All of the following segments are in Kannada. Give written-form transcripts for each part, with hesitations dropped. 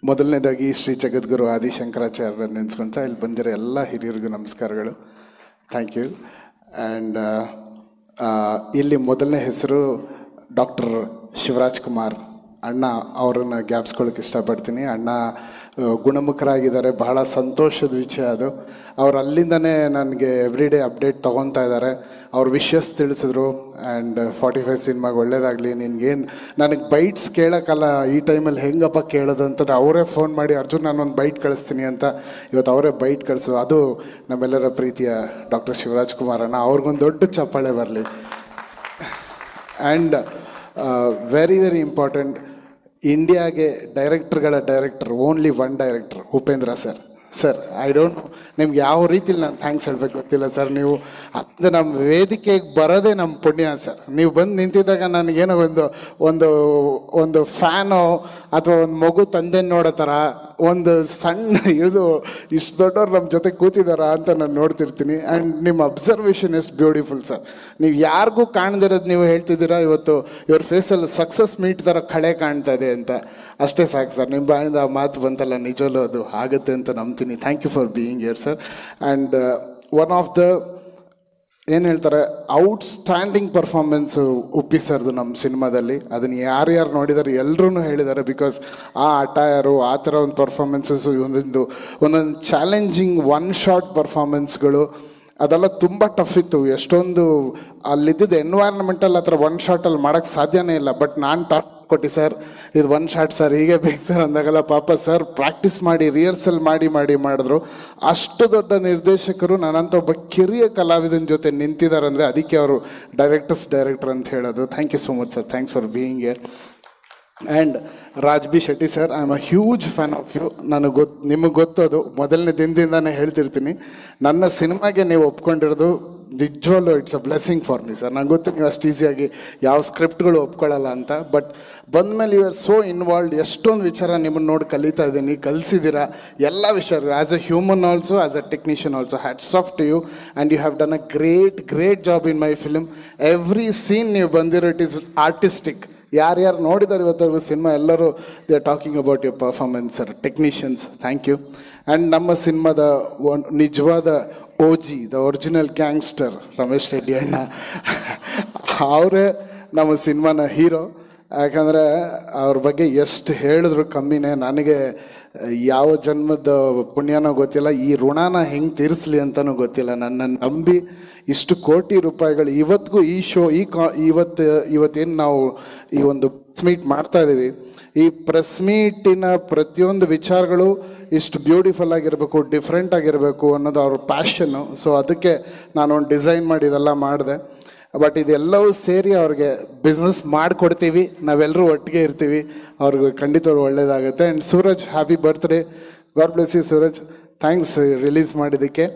ಮೊದಲನೇದಾಗಿ ಶ್ರೀ ಜಗದ್ಗುರು ಆದಿಶಂಕರಾಚಾರ್ಯರ ನೆನೆಸ್ಕೊಂತ ಇಲ್ಲಿ ಬಂದಿರೋ ಎಲ್ಲ ಹಿರಿಯರಿಗೂ ನಮಸ್ಕಾರಗಳು. Thank you. ಆ್ಯಂಡ್ ಇಲ್ಲಿ ಮೊದಲನೇ ಹೆಸರು ಡಾಕ್ಟರ್ ಶಿವರಾಜ್ ಕುಮಾರ್ ಅಣ್ಣ, ಅವರನ್ನು ಜ್ಞಾಪಿಸ್ಕೊಳ್ಳೋಕೆ ಇಷ್ಟಪಡ್ತೀನಿ. ಅಣ್ಣ ಗುಣಮುಖರಾಗಿದ್ದಾರೆ, ಬಹಳ ಸಂತೋಷದ ವಿಷಯ ಅದು. ಅವ್ರು ಅಲ್ಲಿಂದನೇ ನನಗೆ ಎವ್ರಿಡೇ ಅಪ್ಡೇಟ್ ತೊಗೊತಾ ಇದ್ದಾರೆ. ಅವ್ರ ವಿಷಸ್ ತಿಳಿಸಿದ್ರು. ಆ್ಯಂಡ್ 45 ಸಿನಿಮಾಗೆ ಒಳ್ಳೇದಾಗಲಿ, ನಿನ್ಗೇನು ನನಗೆ ಬೈಟ್ಸ್ ಕೇಳೋಕ್ಕಲ್ಲ ಈ ಟೈಮಲ್ಲಿ ಹೆಂಗಪ್ಪ ಕೇಳೋದು ಅಂತಂದ್ರೆ ಅವರೇ ಫೋನ್ ಮಾಡಿ ಅರ್ಜುನ್ ನಾನೊಂದು ಬೈಟ್ ಕಳಿಸ್ತೀನಿ ಅಂತ ಇವತ್ತು ಅವರೇ ಬೈಟ್ ಕಳಿಸು. ಅದು ನಮ್ಮೆಲ್ಲರ ಪ್ರೀತಿಯ ಡಾಕ್ಟರ್ ಶಿವರಾಜ್ ಕುಮಾರ್ ಅಣ್ಣ, ಅವ್ರಿಗೊಂದು ದೊಡ್ಡ ಚಪ್ಪಾಳೆ ಬರಲಿ. ಆ್ಯಂಡ್ ವೆರಿ ವೆರಿ ಇಂಪಾರ್ಟೆಂಟ್, ಇಂಡಿಯಾಗೆ ಡೈರೆಕ್ಟರ್ಗಳ director only one director, Upendra sir. Sir I don't ನಿಮ್ಗೆ ಯಾವ ರೀತಿಲಿ ನಾನು ಥ್ಯಾಂಕ್ಸ್ ಹೇಳ್ಬೇಕು ಗೊತ್ತಿಲ್ಲ ಸರ್. ನೀವು ಅದು ನಮ್ಮ ವೇದಿಕೆಗೆ ಬರೋದೇ ನಮ್ಮ ಪುಣ್ಯ ಸರ್. ನೀವು ಬಂದು ನಿಂತಿದ್ದಾಗ ನನಗೇನೋ ಒಂದು ಒಂದು ಫ್ಯಾನೋ ಅಥವಾ ಒಂದು ಮಗು ತಂದೆ ನೋಡೋ ಥರ ಒಂದು ಸಣ್ಣ ಇದು ಇಷ್ಟು ದೊಡ್ಡವ್ರು ನಮ್ಮ ಜೊತೆ ಕೂತಿದ್ದಾರ ಅಂತ ನಾನು ನೋಡ್ತಿರ್ತೀನಿ. ಆ್ಯಂಡ್ ನಿಮ್ಮ ಅಬ್ಸರ್ವೇಷನ್ ಇಸ್ ಬ್ಯೂಟಿಫುಲ್ ಸರ್. ನೀವು ಯಾರಿಗೂ ಕಾಣ್ದಿರೋದು ನೀವು ಹೇಳ್ತಿದ್ದೀರಾ, ಇವತ್ತು ಇವ್ರ ಫೇಸಲ್ಲಿ ಸಕ್ಸಸ್ ಮೀಟ್ ಥರ ಕಳೆ ಕಾಣ್ತಾ ಇದೆ ಅಂತ. ಅಷ್ಟೇ ಸಾಕು ಸರ್. ನಿಮ್ಮ ಬಾಯಿಂದ ಆ ಮಾತು ಬಂತಲ್ಲ, ನಿಜವಲ್ಲೂ ಅದು ಆಗುತ್ತೆ ಅಂತ ನಂಬ್ತೀನಿ. Thank you for being here sir. And one of the ಏನು ಹೇಳ್ತಾರೆ ಔಟ್ಸ್ಟ್ಯಾಂಡಿಂಗ್ ಪರ್ಫಾರ್ಮೆನ್ಸು ಉಪ್ಪಿ ಸರ್ದು ನಮ್ಮ ಸಿನಿಮಾದಲ್ಲಿ. ಅದನ್ನು ಯಾರ್ಯಾರು ನೋಡಿದ್ದಾರೆ ಎಲ್ಲರೂ ಹೇಳಿದ್ದಾರೆ. ಬಿಕಾಸ್ ಆ ಅಟೈರು ಆ ಥರ ಒಂದು ಪರ್ಫಾರ್ಮೆನ್ಸಸ್ಸು, ಒಂದೊಂದು ಚಾಲೆಂಜಿಂಗ್ ಒನ್ ಶಾಟ್ ಪರ್ಫಾರ್ಮೆನ್ಸ್ಗಳು ಅದೆಲ್ಲ ತುಂಬ ಟಫ್ ಇತ್ತು. ಎಷ್ಟೊಂದು ಅಲ್ಲಿದ್ದಿದ್ದು ಎನ್ವೈರ್ನ್ಮೆಂಟಲ್ಲಿ ಆ ಥರ ಒನ್ ಶಾಟಲ್ಲಿ ಮಾಡೋಕ್ಕೆ ಸಾಧ್ಯನೇ ಇಲ್ಲ. ಬಟ್ ನಾನು ಟಾಪ್ ಕೊಟ್ಟು ಸರ್ ಇದು ಒನ್ ಶಾಟ್ ಸರ್ ಹೀಗೆ ಬೇಕು ಸರ್ ಅಂದಾಗಲ್ಲ ಪಾಪ ಸರ್ ಪ್ರಾಕ್ಟೀಸ್ ಮಾಡಿ ರಿಹರ್ಸಲ್ ಮಾಡಿದ್ರು. ಅಷ್ಟು ದೊಡ್ಡ ನಿರ್ದೇಶಕರು ನನ್ನಂಥ ಒಬ್ಬ ಕಿರಿಯ ಕಲಾವಿದನ ಜೊತೆ ನಿಂತಿದ್ದಾರೆ ಅಂದರೆ ಅದಕ್ಕೆ ಅವರು ಡೈರೆಕ್ಟರ್ ಅಂತ ಹೇಳೋದು. Thank you so much sir. Thanks for being here. And Raj B Shetty sir, I am a huge fan of you. ನನಗೆ ನಿಮಗೆ ಗೊತ್ತದು, ಮೊದಲನೇ ದಿನದಿಂದನೇ ಹೇಳ್ತಿರ್ತೀನಿ. ನನ್ನ ಸಿನಿಮಾಗೆ ನೀವು ಒಪ್ಕೊಂಡಿರೋದು ನಿಜವಲ್ಲೂ it's a blessing for me sir. ನಂಗೆ ಗೊತ್ತು ನೀವು ಅಷ್ಟು ಈಸಿಯಾಗಿ ಯಾವ ಸ್ಕ್ರಿಪ್ಟ್ಗಳು ಒಪ್ಕೊಳ್ಳಲ್ಲ ಅಂತ. ಬಟ್ ಬಂದಮೇಲೆ ಯು ಆರ್ ಸೋ ಇನ್ವಾಲ್ವ್ಡ್. ಎಷ್ಟೊಂದು ವಿಚಾರ ನಿಮ್ಮನ್ನು ನೋಡಿ ಕಲಿತಾ ಇದ್ದೀನಿ, ಕಲಿಸಿದ್ದೀರಾ ಎಲ್ಲ ವಿಷಯ. As a human also, as a technician also, hats off to you. And you have done a great job in my film. Every scene ನೀವು ಬಂದಿರೋ ಇಟ್ ಈಸ್ ಆರ್ಟಿಸ್ಟಿಕ್. ಯಾರ್ಯಾರು ನೋಡಿದ್ದಾರೆ ಇವತ್ತರೆಗೂ ಸಿನಿಮಾ ಎಲ್ಲರೂ they are talking about your performance sir. Technicians, thank you. And ನಮ್ಮ ಸಿನಿಮಾದ ನಿಜವಾದ OG, the original gangster Ramesh Reddy ಅಣ್ಣ, ಅವರೇ ನಮ್ಮ ಸಿನಿಮಾನ ಹೀರೋ. ಯಾಕಂದರೆ ಅವ್ರ ಬಗ್ಗೆ ಎಷ್ಟು ಹೇಳಿದ್ರು ಕಮ್ಮಿನೇ. ನನಗೆ ಯಾವ ಜನ್ಮದ ಪುಣ್ಯನೋ ಗೊತ್ತಿಲ್ಲ, ಈ ಋಣನ ಹೆಂಗೆ ತೀರಿಸ್ಲಿ ಅಂತಲೂ ಗೊತ್ತಿಲ್ಲ. ನನ್ನನ್ನು ನಂಬಿ ಇಷ್ಟು ಕೋಟಿ ರೂಪಾಯಿಗಳು ಇವತ್ತಿಗೂ ಈ ಶೋ ಇವತ್ತೇನು ನಾವು ಈ ಒಂದು ಪ್ರೆಸ್ ಮೀಟ್ ಮಾಡ್ತಾಯಿದ್ದೀವಿ, ಈ ಪ್ರೆಸ್ ಮೀಟಿನ ಪ್ರತಿಯೊಂದು ವಿಚಾರಗಳು ಇಷ್ಟು ಬ್ಯೂಟಿಫುಲ್ ಆಗಿರಬೇಕು, ಡಿಫ್ರೆಂಟ್ ಆಗಿರಬೇಕು ಅನ್ನೋದು ಅವ್ರ ಪ್ಯಾಷನ್ನು. ಸೊ ಅದಕ್ಕೆ ನಾನೊಂದು ಡಿಸೈನ್ ಮಾಡಿ ಇದೆಲ್ಲ ಮಾಡಿದೆ. ಬಟ್ ಇದೆಲ್ಲವೂ ಸೇರಿ ಅವ್ರಿಗೆ ಬಿಸ್ನೆಸ್ ಮಾಡಿಕೊಡ್ತೀವಿ, ನಾವೆಲ್ಲರೂ ಒಟ್ಟಿಗೆ ಇರ್ತೀವಿ, ಅವ್ರಿಗೆ ಖಂಡಿತವ್ರು ಒಳ್ಳೆಯದಾಗುತ್ತೆ. And Suraj, happy birthday. God bless you Suraj. Thanks release ಮಾಡಿದ್ದಕ್ಕೆ.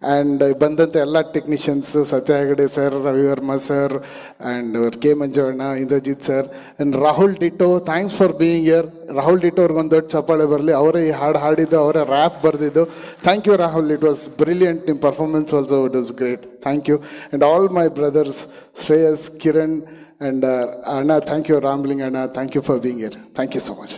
ಆ್ಯಂಡ್ ಬಂದಂಥ ಎಲ್ಲ technicians, Satya Hegde sir, Ravi Varma sir, and K Manjanna, Indrajit sir, and Rahul Dito, thanks for being here. Rahul Dito ಅವ್ರಿಗೊಂದು ದೊಡ್ಡ ಚಪ್ಪಾಳೆ ಬರಲಿ. ಅವರೇ ಈ ಹಾಡು ಹಾಡಿದ್ದು, ಅವರೇ ರ್ಯಾಪ್ ಬರೆದಿದ್ದು. Thank you Rahul, it was brilliant. ನಿಮ್ಮ performance also it was great. Thank you. And all my brothers Shreyas, Kiran, and ಅಣ್ಣ, ಥ್ಯಾಂಕ್ ಯು. ರಾಮ್ಲಿಂಗ್ ಅಣ್ಣ, thank you for being here. Thank you so much.